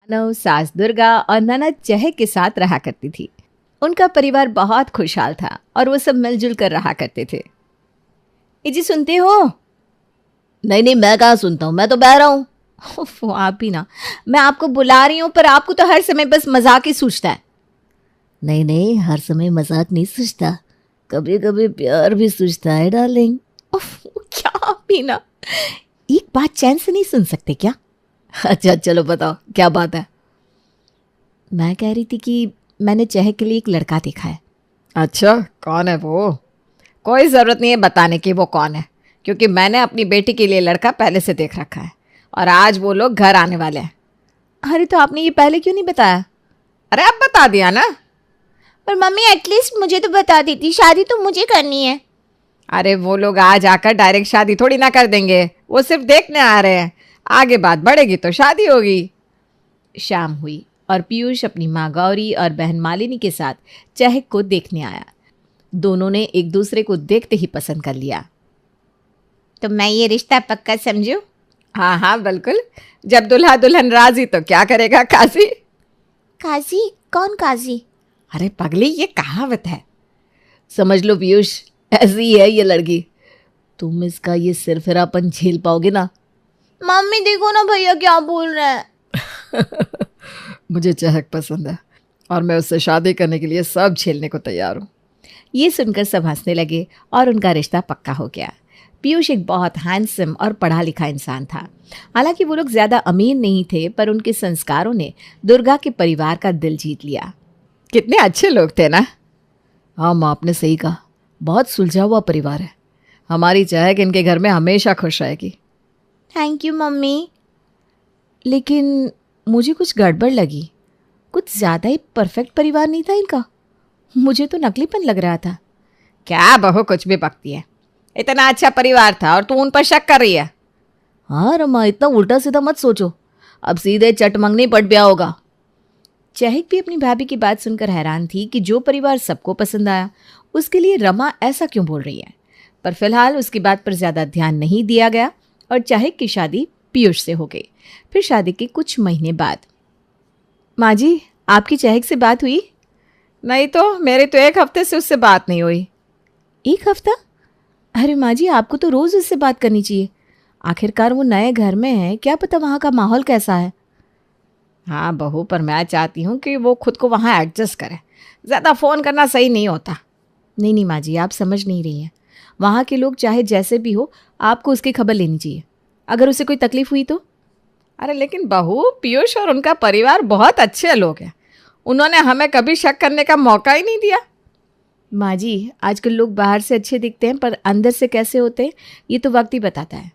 मानव, सास दुर्गा और ननद चहक के साथ रहा करती थी। उनका परिवार बहुत खुशहाल था और वो सब मिलजुल कर रहा करते थे। ए जी, सुनते हो? नहीं नहीं, मैं कहाँ सुनता हूँ, मैं तो बह रहा हूँ। वो आप ही ना, मैं आपको बुला रही हूँ पर आपको तो हर समय बस मजाक ही सूझता है। नहीं नहीं, हर समय मजाक नहीं सूझता, कभी कभी प्यार भी सूझता है डार्लिंग। क्या आप भी ना, एक बात चैन से नहीं सुन सकते क्या? अच्छा चलो बताओ, क्या बात है? मैं कह रही थी कि मैंने चहक के लिए एक लड़का देखा है। अच्छा, कौन है वो? कोई ज़रूरत नहीं है बताने की वो कौन है, क्योंकि मैंने अपनी बेटी के लिए लड़का पहले से देख रखा है और आज वो लोग घर आने वाले हैं। अरे तो आपने ये पहले क्यों नहीं बताया? अरे अब बता दिया ना। पर मम्मी एटलीस्ट मुझे तो बता देती, शादी तो मुझे करनी है। अरे वो लोग आज आकर डायरेक्ट शादी थोड़ी ना कर देंगे, वो सिर्फ देखने आ रहे हैं, आगे बात बढ़ेगी तो शादी होगी। शाम हुई और पीयूष अपनी माँ गौरी और बहन मालिनी के साथ चहक को देखने आया। दोनों ने एक दूसरे को देखते ही पसंद कर लिया। तो मैं ये रिश्ता पक्का समझूं? हाँ हाँ बिल्कुल, जब दुल्हा दुल्हन राजी तो क्या करेगा काजी। काजी? कौन काजी? अरे पगली, ये कहावत है, समझ लो पीयूष, ऐसी है ये लड़की, तुम इसका ये सिरफिरापन झेल पाओगे ना? मम्मी देखो ना भैया क्या बोल रहे हैं। मुझे चहक पसंद है और मैं उससे शादी करने के लिए सब झेलने को तैयार हूँ। ये सुनकर सब हंसने लगे और उनका रिश्ता पक्का हो गया। पीयूष एक बहुत हैंडसम और पढ़ा लिखा इंसान था। हालांकि वो लोग ज़्यादा अमीर नहीं थे, पर उनके संस्कारों ने दुर्गा के परिवार का दिल जीत लिया। कितने अच्छे लोग थे ना? हाँ माँ, आपने सही कहा, बहुत सुलझा हुआ परिवार है। हमारी चहक इनके घर में हमेशा खुश रहेगी। Thank you mummy. लेकिन मुझे कुछ गड़बड़ लगी, कुछ ज़्यादा ही परफेक्ट परिवार नहीं था इनका, मुझे तो नकलीपन लग रहा था। क्या बहू कुछ भी बकती है, इतना अच्छा परिवार था और तू उन पर शक कर रही है। हाँ रमा, इतना उल्टा सीधा मत सोचो, अब सीधे चट मंगनी पड़ गया होगा। चहक भी अपनी भाभी की बात सुनकर हैरान थी कि जो परिवार सबको पसंद आया उसके लिए रमा ऐसा क्यों बोल रही है, पर फिलहाल उसकी बात पर ज़्यादा ध्यान नहीं दिया गया और चहक की शादी पीयूष से हो गई। फिर शादी के कुछ महीने बाद, माँ जी आपकी चहक से बात हुई? नहीं तो मेरी तो एक हफ्ते से उससे बात नहीं हुई। एक हफ्ता? अरे माँ जी, आपको तो रोज़ उससे बात करनी चाहिए, आखिरकार वो नए घर में है, क्या पता वहाँ का माहौल कैसा है। हाँ बहू, पर मैं चाहती हूँ कि वो खुद को वहाँ एडजस्ट करे, ज़्यादा फ़ोन करना सही नहीं होता। नहीं नहीं माँ जी, आप समझ नहीं रही हैं, वहाँ के लोग चाहे जैसे भी हो आपको उसकी खबर लेनी चाहिए, अगर उसे कोई तकलीफ़ हुई तो। अरे लेकिन बहू, पीयूष और उनका परिवार बहुत अच्छे लोग हैं, उन्होंने हमें कभी शक करने का मौका ही नहीं दिया। माँ जी, आजकल लोग बाहर से अच्छे दिखते हैं पर अंदर से कैसे होते हैं ये तो वक्त ही बताता है।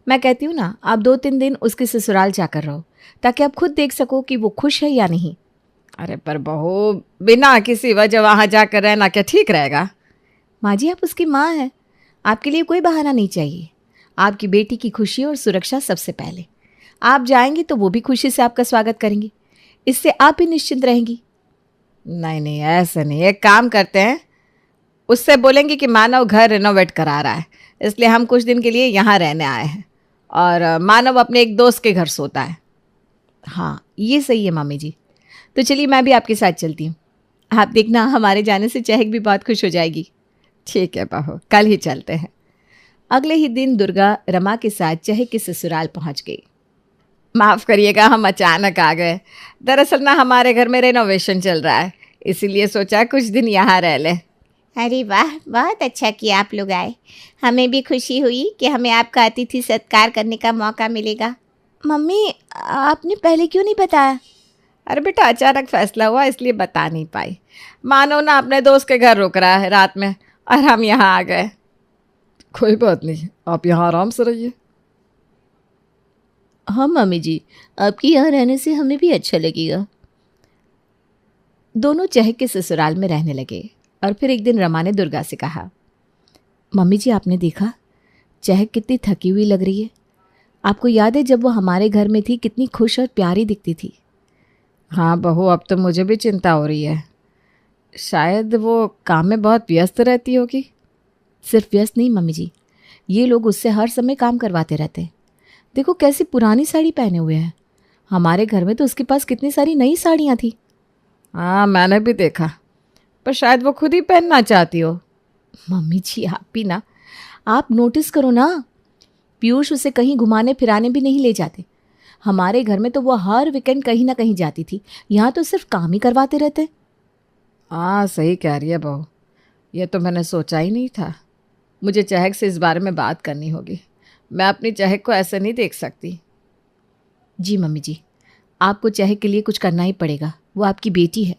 मैं कहती हूँ ना, आप 2-3 दिन उसके ससुराल जाकर रहो ताकि आप खुद देख सको कि वो खुश है या नहीं। अरे पर बहू, बिना किसी वजह वहाँ जाकर रहना क्या ठीक रहेगा? माँ जी, आप उसकी माँ हैं, आपके लिए कोई बहाना नहीं चाहिए। आपकी बेटी की खुशी और सुरक्षा सबसे पहले। आप जाएंगी तो वो भी खुशी से आपका स्वागत करेंगी, इससे आप भी निश्चिंत रहेंगी। नहीं नहीं, ऐसे नहीं, एक काम करते हैं, उससे बोलेंगे कि मानव घर रिनोवेट करा रहा है, इसलिए हम कुछ दिन के लिए यहाँ रहने आए हैं और मानव अपने एक दोस्त के घर सोता है। हाँ ये सही है मामी जी, तो चलिए मैं भी आपके साथ चलती हूँ, आप देखना हमारे जाने से चहक भी बहुत खुश हो जाएगी। ठीक है बहू, कल ही चलते हैं। अगले ही दिन दुर्गा रमा के साथ चहक के ससुराल पहुँच गई। माफ़ करिएगा, हम अचानक आ गए, दरअसल ना हमारे घर में रेनोवेशन चल रहा है, इसीलिए सोचा कुछ दिन यहाँ रह लें। अरे वाह, बहुत अच्छा किया आप लोग आए, हमें भी खुशी हुई कि हमें आपका अतिथि सत्कार करने का मौका मिलेगा। मम्मी आपने पहले क्यों नहीं बताया? अरे बेटा, अचानक फैसला हुआ इसलिए बता नहीं पाई। मानो ना अपने दोस्त के घर रुक रहा है रात में और हम यहाँ आ गए। कोई बात नहीं, आप यहाँ आराम से रहिए। हाँ मम्मी जी, आपके यहाँ रहने से हमें भी अच्छा लगेगा। दोनों चहक के ससुराल में रहने लगे और फिर एक दिन रमा ने दुर्गा से कहा, मम्मी जी आपने देखा चहक कितनी थकी हुई लग रही है, आपको याद है जब वो हमारे घर में थी कितनी खुश और प्यारी दिखती थी। हाँ बहू, अब तो मुझे भी चिंता हो रही है, शायद वो काम में बहुत व्यस्त रहती होगी। सिर्फ व्यस्त नहीं मम्मी जी, ये लोग उससे हर समय काम करवाते रहते हैं, देखो कैसी पुरानी साड़ी पहने हुए हैं, हमारे घर में तो उसके पास कितनी सारी नई साड़ियाँ थी। हाँ, मैंने भी देखा, पर शायद वो खुद ही पहनना चाहती हो। मम्मी जी आप भी ना, आप नोटिस करो ना, पीयूष उसे कहीं घुमाने फिराने भी नहीं ले जाते। हमारे घर में तो वो हर वीकेंड कहीं ना कहीं जाती थी, यहाँ तो सिर्फ काम ही करवाते रहते। हाँ सही कह रही है बहू, ये तो मैंने सोचा ही नहीं था। मुझे चहक से इस बारे में बात करनी होगी। मैं अपनी चहक को ऐसे नहीं देख सकती। जी मम्मी जी, आपको चहक के लिए कुछ करना ही पड़ेगा, वो आपकी बेटी है।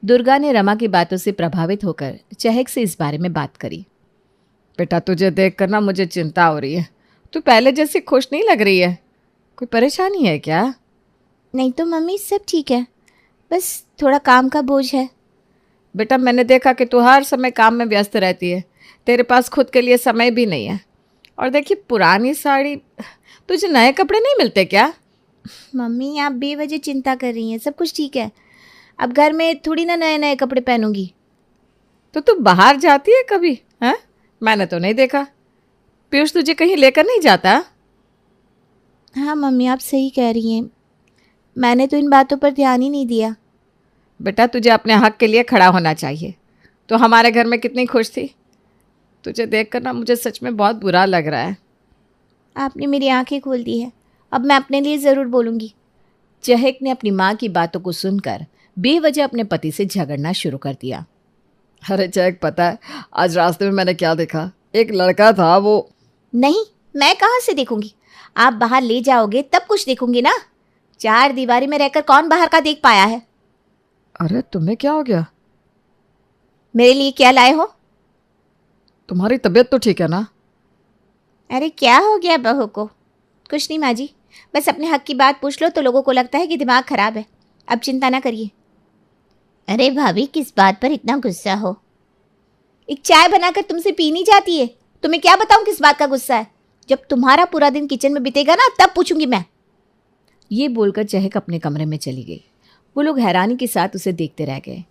दुर्गा ने रमा की बातों से प्रभावित होकर चहक से इस बारे में बात करी। बेटा तुझे देख कर ना मुझे चिंता हो रही है, तू पहले जैसी खुश नहीं लग रही है। कोई परेशानी है क्या? नहीं तो मम्मी, सब ठीक है, बस थोड़ा काम का बोझ है। बेटा मैंने देखा कि तू हर समय काम में व्यस्त रहती है, तेरे पास खुद के लिए समय भी नहीं है। और देखिए पुरानी साड़ी, तुझे नए कपड़े नहीं मिलते क्या? मम्मी आप बेवजह चिंता कर रही हैं, सब कुछ ठीक है। अब घर में थोड़ी ना नए नए कपड़े पहनूंगी। तो तू बाहर जाती है कभी? हैं? मैंने तो नहीं देखा। पीयूष तुझे कहीं लेकर नहीं जाता? हाँ मम्मी आप सही कह रही हैं, मैंने तो इन बातों पर ध्यान ही नहीं दिया। बेटा तुझे अपने हक के लिए खड़ा होना चाहिए। तो हमारे घर में कितनी खुश थी, तुझे देखकर ना मुझे सच में बहुत बुरा लग रहा है। आपने मेरी आंखें खोल दी है, अब मैं अपने लिए ज़रूर बोलूँगी। चहक ने अपनी माँ की बातों को सुनकर बेवजह अपने पति से झगड़ना शुरू कर दिया। अरे चहक पता है आज रास्ते में मैंने क्या देखा? एक लड़का था वो। नहीं, मैं कहाँ से देखूंगी, आप बाहर ले जाओगे तब कुछ देखूंगी ना। 4 दीवारी में रहकर कौन बाहर का देख पाया है? अरे तुम्हें क्या हो गया? मेरे लिए क्या लाए हो? तुम्हारी तबीयत तो ठीक है ना? अरे क्या हो गया बहू को? कुछ नहीं माँ जी, बस अपने हक की बात पूछ लो तो लोगों को लगता है कि दिमाग खराब है। अब चिंता ना करिए। अरे भाभी किस बात पर इतना गुस्सा हो? एक चाय बनाकर तुमसे पीनी जाती है, तुम्हें क्या बताऊं किस बात का गुस्सा है? जब तुम्हारा पूरा दिन किचन में बीतेगा ना तब पूछूंगी मैं। ये बोलकर चहक अपने कमरे में चली गई। वो लोग हैरानी के साथ उसे देखते रह गए।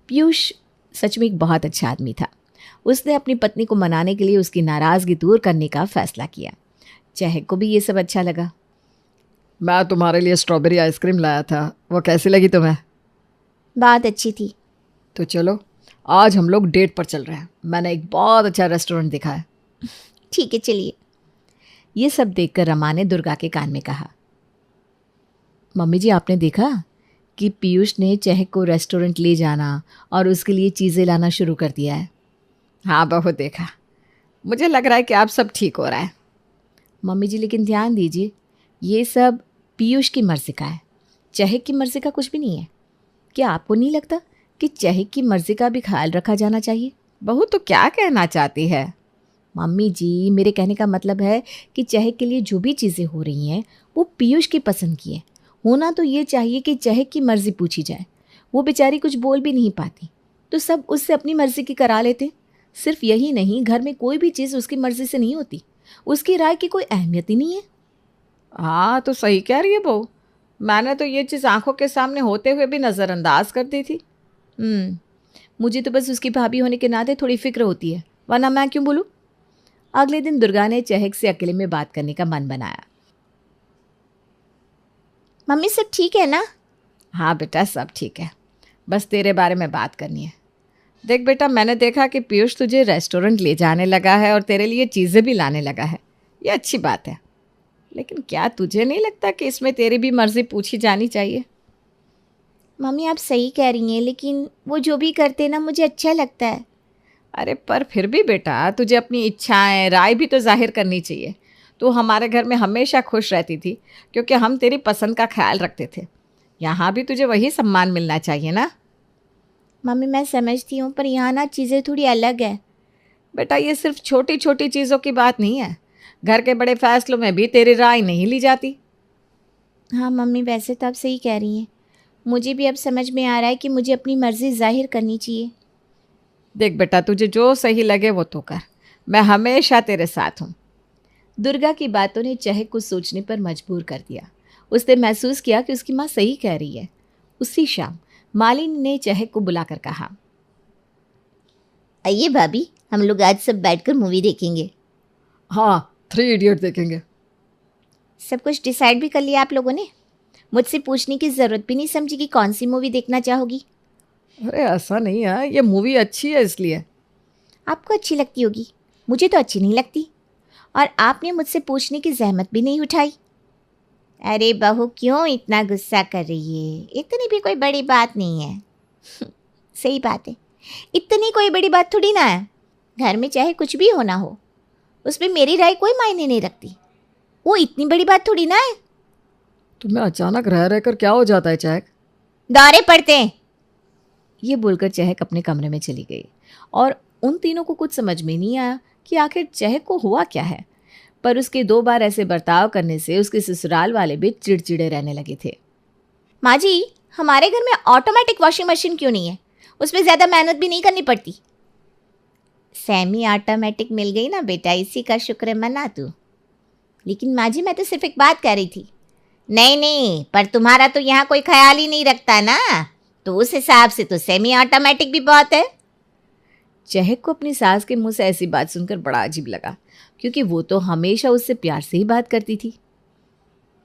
पीयूष सच में एक बहुत अच्छा आदमी था। उसने अपनी पत्नी को मनाने के लिए उसकी नाराज़गी दूर करने का फैसला किया। चहक को भी ये सब अच्छा लगा। मैं तुम्हारे लिए स्ट्रॉबेरी आइसक्रीम लाया था, वो कैसी लगी तुम्हें? बात अच्छी थी। तो चलो आज हम लोग डेट पर चल रहे हैं, मैंने एक बहुत अच्छा रेस्टोरेंट देखा है। ठीक है चलिए। ये सब देखकर रमा ने दुर्गा के कान में कहा, मम्मी जी आपने देखा कि पीयूष ने चहक को रेस्टोरेंट ले जाना और उसके लिए चीज़ें लाना शुरू कर दिया है। हाँ बहू देखा, मुझे लग रहा है कि आप सब ठीक हो रहा है। मम्मी जी लेकिन ध्यान दीजिए, ये सब पीयूष की मर्ज़ी का है, चहक की मर्ज़ी का कुछ भी नहीं है। क्या आपको नहीं लगता कि चहक की मर्ज़ी का भी ख्याल रखा जाना चाहिए? बहू तो क्या कहना चाहती है? मम्मी जी मेरे कहने का मतलब है कि चहक के लिए जो भी चीज़ें हो रही हैं वो पीयूष की पसंद की है। होना तो ये चाहिए कि चहक की मर्ज़ी पूछी जाए। वो बेचारी कुछ बोल भी नहीं पाती, तो सब उससे अपनी मर्ज़ी की करा लेते। सिर्फ यही नहीं, घर में कोई भी चीज़ उसकी मर्ज़ी से नहीं होती, उसकी राय की कोई अहमियत ही नहीं है। हाँ तो सही कह रही है बहू, मैंने तो ये चीज़ आंखों के सामने होते हुए भी नज़रअंदाज कर दी थी। मुझे तो बस उसकी भाभी होने के नाते थोड़ी फिक्र होती है, वरना मैं क्यों बोलूँ। अगले दिन दुर्गा ने चहक से अकेले में बात करने का मन बनाया। मम्मी सब ठीक है ना? हाँ बेटा सब ठीक है, बस तेरे बारे में बात करनी है। देख बेटा मैंने देखा कि पीयूष तुझे रेस्टोरेंट ले जाने लगा है और तेरे लिए चीज़ें भी लाने लगा है, ये अच्छी बात है। लेकिन क्या तुझे नहीं लगता कि इसमें तेरी भी मर्ज़ी पूछी जानी चाहिए? मम्मी आप सही कह रही हैं, लेकिन वो जो भी करते ना मुझे अच्छा लगता है। अरे पर फिर भी बेटा तुझे अपनी इच्छाएं राय भी तो जाहिर करनी चाहिए। तू हमारे घर में हमेशा खुश रहती थी क्योंकि हम तेरी पसंद का ख्याल रखते थे, यहाँ भी तुझे वही सम्मान मिलना चाहिए ना। मम्मी मैं समझती हूँ, पर यहाँ ना चीज़ें थोड़ी अलग है। बेटा ये सिर्फ छोटी छोटी चीज़ों की बात नहीं है, घर के बड़े फैसलों में भी तेरी राय नहीं ली जाती। हाँ मम्मी वैसे तो आप सही कह रही हैं, मुझे भी अब समझ में आ रहा है कि मुझे अपनी मर्ज़ी जाहिर करनी चाहिए। देख बेटा तुझे जो सही लगे वो तो कर, मैं हमेशा तेरे साथ हूँ। दुर्गा की बातों ने चहक को सोचने पर मजबूर कर दिया। उसने महसूस किया कि उसकी माँ सही कह रही है। उसी शाम मालिनी ने चहक को बुलाकर कहा, आइए भाभी हम लोग आज सब बैठकर मूवी देखेंगे। हाँ 3 इडियट देखेंगे। सब कुछ डिसाइड भी कर लिया आप लोगों ने? मुझसे पूछने की ज़रूरत भी नहीं समझी कि कौन सी मूवी देखना चाहोगी। अरे ऐसा नहीं है, ये मूवी अच्छी है इसलिए। आपको अच्छी लगती होगी, मुझे तो अच्छी नहीं लगती। और आपने मुझसे पूछने की जहमत भी नहीं उठाई। अरे बहू, क्यों इतना गुस्सा कर रही है? इतनी भी कोई बड़ी बात नहीं है। सही बात है, इतनी कोई बड़ी बात थोड़ी ना है। घर में चाहे कुछ भी होना हो, उसमें मेरी राय कोई मायने नहीं रखती। वो इतनी बड़ी बात थोड़ी ना है। तुम्हें अचानक रह रहकर क्या हो जाता है चहक? दौरे पड़ते हैं। ये बोलकर चहक अपने कमरे में चली गई और उन तीनों को कुछ समझ में नहीं आया कि आखिर चहक को हुआ क्या है। पर उसके 2 बार ऐसे बर्ताव करने से उसके ससुराल वाले भी चिड़चिड़े रहने लगे थे। माँ जी, हमारे घर में ऑटोमेटिक वॉशिंग मशीन क्यों नहीं है? उसमें ज़्यादा मेहनत भी नहीं करनी पड़ती। सेमी ऑटोमेटिक मिल गई ना बेटा, इसी का शुक्र मना तू। लेकिन माँ जी, मैं तो सिर्फ एक बात कह रही थी। नहीं नहीं, पर तुम्हारा तो यहाँ कोई ख्याल ही नहीं रखता ना, तो उस हिसाब से तो सेमी ऑटोमेटिक भी बहुत है। चहक को अपनी सास के मुंह से ऐसी बात सुनकर बड़ा अजीब लगा, क्योंकि वो तो हमेशा उससे प्यार से ही बात करती थी।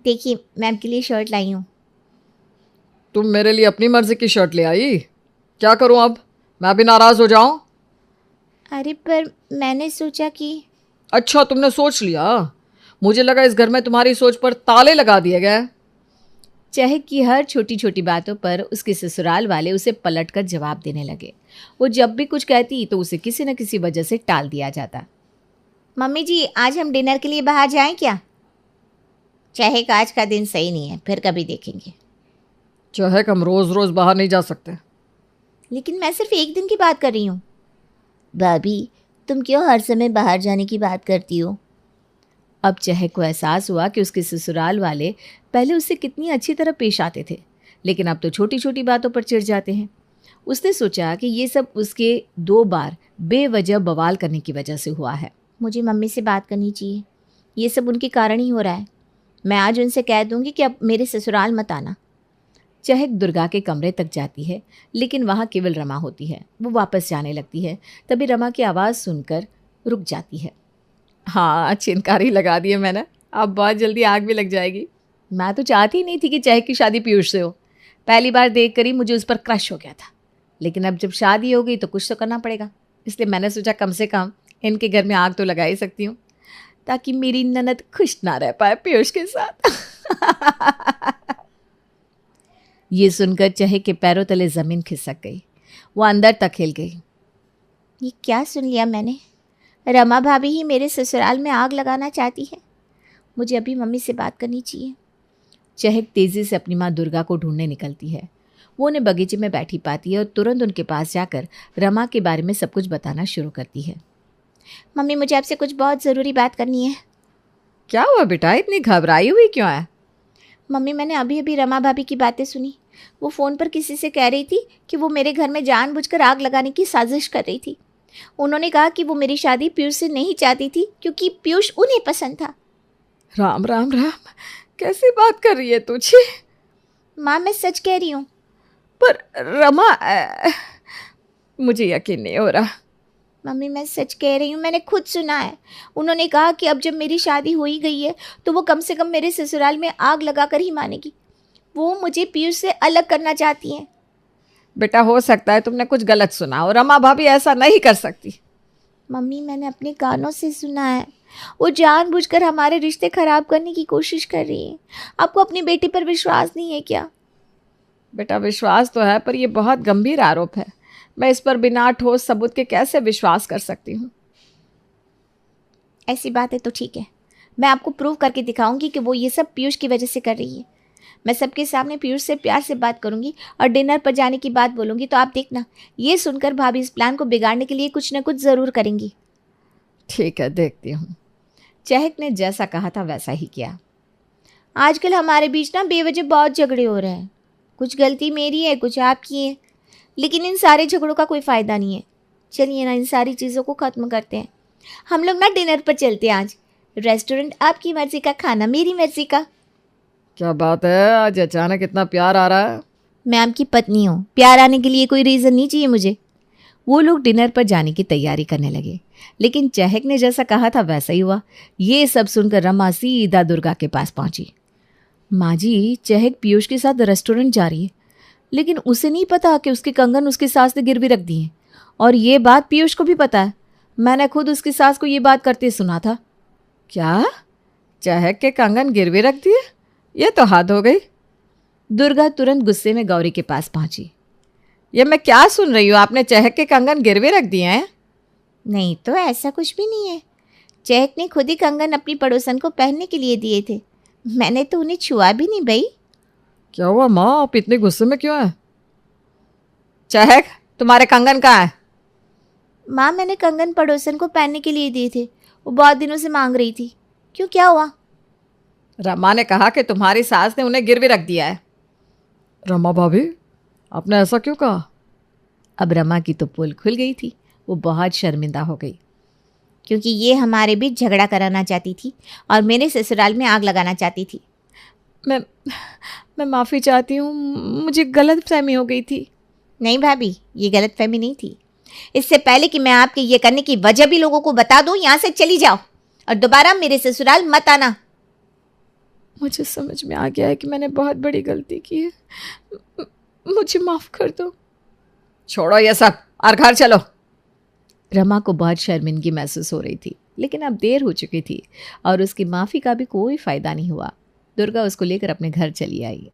देखिए, मैं आपके लिए शर्ट लाई हूँ। तुम मेरे लिए अपनी मर्जी की शर्ट ले आई? क्या करूं अब? मैं भी नाराज हो जाऊं? अरे पर मैंने सोचा कि। अच्छा, तुमने सोच लिया? मुझे लगा इस घर में तुम्हारी सोच पर ताले लगा दिए गए। चहक की हर छोटी छोटी बातों पर उसके ससुराल वाले उसे पलटकर जवाब देने लगे। वो जब भी कुछ कहती तो उसे किसी न किसी वजह से टाल दिया जाता। मम्मी जी, आज हम डिनर के लिए बाहर जाएं क्या? चहक, आज का दिन सही नहीं है, फिर कभी देखेंगे। चहक, हम रोज रोज बाहर नहीं जा सकते। लेकिन मैं सिर्फ एक दिन की बात कर रही हूँ। भाभी, तुम क्यों हर समय बाहर जाने की बात करती हो? अब चहक को एहसास हुआ कि उसके ससुराल वाले पहले उससे कितनी अच्छी तरह पेश आते थे, लेकिन अब तो छोटी छोटी बातों पर चिढ़ जाते हैं। उसने सोचा कि ये सब उसके 2 बार बेवजह बवाल करने की वजह से हुआ है। मुझे मम्मी से बात करनी चाहिए, ये सब उनके कारण ही हो रहा है। मैं आज उनसे कह दूंगी कि अब मेरे ससुराल मत आना। चहक दुर्गा के कमरे तक जाती है, लेकिन वहाँ केवल रमा होती है। वो वापस जाने लगती है, तभी रमा की आवाज़ सुनकर रुक जाती है। हाँ, चिनकारी लगा दी है मैंने, अब बहुत जल्दी आग भी लग जाएगी। मैं तो चाहती ही नहीं थी कि चहक की शादी पीयूष से हो। पहली बार देख कर ही मुझे उस पर क्रश हो गया था, लेकिन अब जब शादी हो गई तो कुछ तो करना पड़ेगा। इसलिए मैंने सोचा कम से कम इनके घर में आग तो लगा ही सकती हूँ, ताकि मेरी ननद खुश ना रह पाए पीयूष के साथ। ये सुनकर चहक के पैरों तले ज़मीन खिसक गई। वो अंदर तक हिल गई। ये क्या सुन लिया मैंने? रमा भाभी ही मेरे ससुराल में आग लगाना चाहती है। मुझे अभी मम्मी से बात करनी चाहिए। चहक तेज़ी से अपनी माँ दुर्गा को ढूंढने निकलती है। वो उन्हें बगीचे में बैठी पाती है और तुरंत उनके पास जाकर रमा के बारे में सब कुछ बताना शुरू करती है। मम्मी, मुझे आपसे कुछ बहुत ज़रूरी बात करनी है। क्या हुआ बेटा, इतनी घबराई हुई क्यों है? मम्मी, मैंने अभी अभी रमा भाभी की बातें सुनी। वो फ़ोन पर किसी से कह रही थी कि वो मेरे घर में जानबूझकर आग लगाने की साजिश कर रही थी। उन्होंने कहा कि वो मेरी शादी पीयूष से नहीं चाहती थी, क्योंकि पीयूष उन्हें पसंद था। राम राम राम, कैसी बात कर रही है तुझे? माँ, मैं सच कह रही हूँ। पर रमा, मुझे यकीन नहीं हो रहा। मम्मी, मैं सच कह रही हूँ, मैंने खुद सुना है। उन्होंने कहा कि अब जब मेरी शादी हो ही गई है तो वो कम से कम मेरे ससुराल में आग लगाकर ही मानेगी। वो मुझे पीयूष से अलग करना चाहती हैं। बेटा, हो सकता है तुमने कुछ गलत सुना और रमा भाभी ऐसा नहीं कर सकती। मम्मी, मैंने अपने कानों से सुना है। वो जानबूझकर हमारे रिश्ते खराब करने की कोशिश कर रही है। आपको अपनी बेटी पर विश्वास नहीं है क्या? बेटा, विश्वास तो है, पर यह बहुत गंभीर आरोप है। मैं इस पर बिना ठोस सबूत के कैसे विश्वास कर सकती हूँ? ऐसी बात है तो ठीक है, मैं आपको प्रूव करके दिखाऊंगी कि वो ये सब पीयूष की वजह से कर रही है। मैं सबके सामने पीयूष से प्यार से बात करूंगी और डिनर पर जाने की बात बोलूंगी, तो आप देखना, ये सुनकर भाभी इस प्लान को बिगाड़ने के लिए कुछ न कुछ ज़रूर करेंगी। ठीक है, देखती हूँ। चहक ने जैसा कहा था वैसा ही किया। आजकल हमारे बीच ना बेवजह बहुत झगड़े हो रहे हैं। कुछ गलती मेरी है, कुछ आपकी है, लेकिन इन सारे झगड़ों का कोई फ़ायदा नहीं है। चलिए ना, इन सारी चीज़ों को ख़त्म करते हैं। हम लोग ना डिनर पर चलते हैं आज। रेस्टोरेंट आपकी मर्ज़ी का, खाना मेरी मर्ज़ी का। क्या बात है, आज अचानक इतना प्यार आ रहा है? मैं आपकी पत्नी हूँ, प्यार आने के लिए कोई रीज़न नहीं चाहिए मुझे। वो लोग डिनर पर जाने की तैयारी करने लगे, लेकिन चहक ने जैसा कहा था वैसा ही हुआ। ये सब सुनकर रमा सीधा दुर्गा के पास पहुंची। माँ जी, चहक पीयूष के साथ रेस्टोरेंट जा रही है, लेकिन उसे नहीं पता कि उसके कंगन उसकी सास ने गिरवी रख दिए हैं। और ये बात पीयूष को भी पता है। मैंने खुद उसकी सास को ये बात करते सुना था। क्या? चहक के कंगन गिरवी रख दिए? ये तो हद हो गई। दुर्गा तुरंत गुस्से में गौरी के पास पहुंची। ये मैं क्या सुन रही हूँ? आपने चहक के कंगन गिरवी रख दिए हैं? नहीं तो ऐसा कुछ भी नहीं है। चहक ने खुद ही कंगन अपनी पड़ोसन को पहनने के लिए दिए थे। मैंने तो उन्हें छुआ भी नहीं भाई। क्या हुआ माँ, आप इतने गुस्से में क्यों हैं? चहक, तुम्हारे कंगन कहाँ है? माँ, मैंने कंगन पड़ोसन को पहनने के लिए दिए थे। वो बहुत दिनों से मांग रही थी। क्यों, क्या हुआ? रमा ने कहा कि तुम्हारी सास ने उन्हें गिरवी रख दिया है। रमा भाभी, आपने ऐसा क्यों कहा? अब रमा की तो पोल खुल गई थी। वो बहुत शर्मिंदा हो गई, क्योंकि ये हमारे बीच झगड़ा कराना चाहती थी और मेरे ससुराल में आग लगाना चाहती थी। मैं माफ़ी चाहती हूँ, मुझे गलत फहमी हो गई थी। नहीं भाभी, ये गलत फहमी नहीं थी। इससे पहले कि मैं आपके ये करने की वजह भी लोगों को बता दूं, यहाँ से चली जाओ और दोबारा मेरे ससुराल मत आना। मुझे समझ में आ गया है कि मैंने बहुत बड़ी गलती की है। मुझे माफ़ कर दो। छोड़ो ये सब और घर चलो। रमा को बहुत शर्मिंदगी महसूस हो रही थी, लेकिन अब देर हो चुकी थी और उसकी माफ़ी का भी कोई फ़ायदा नहीं हुआ। दुर्गा उसको लेकर अपने घर चली आई।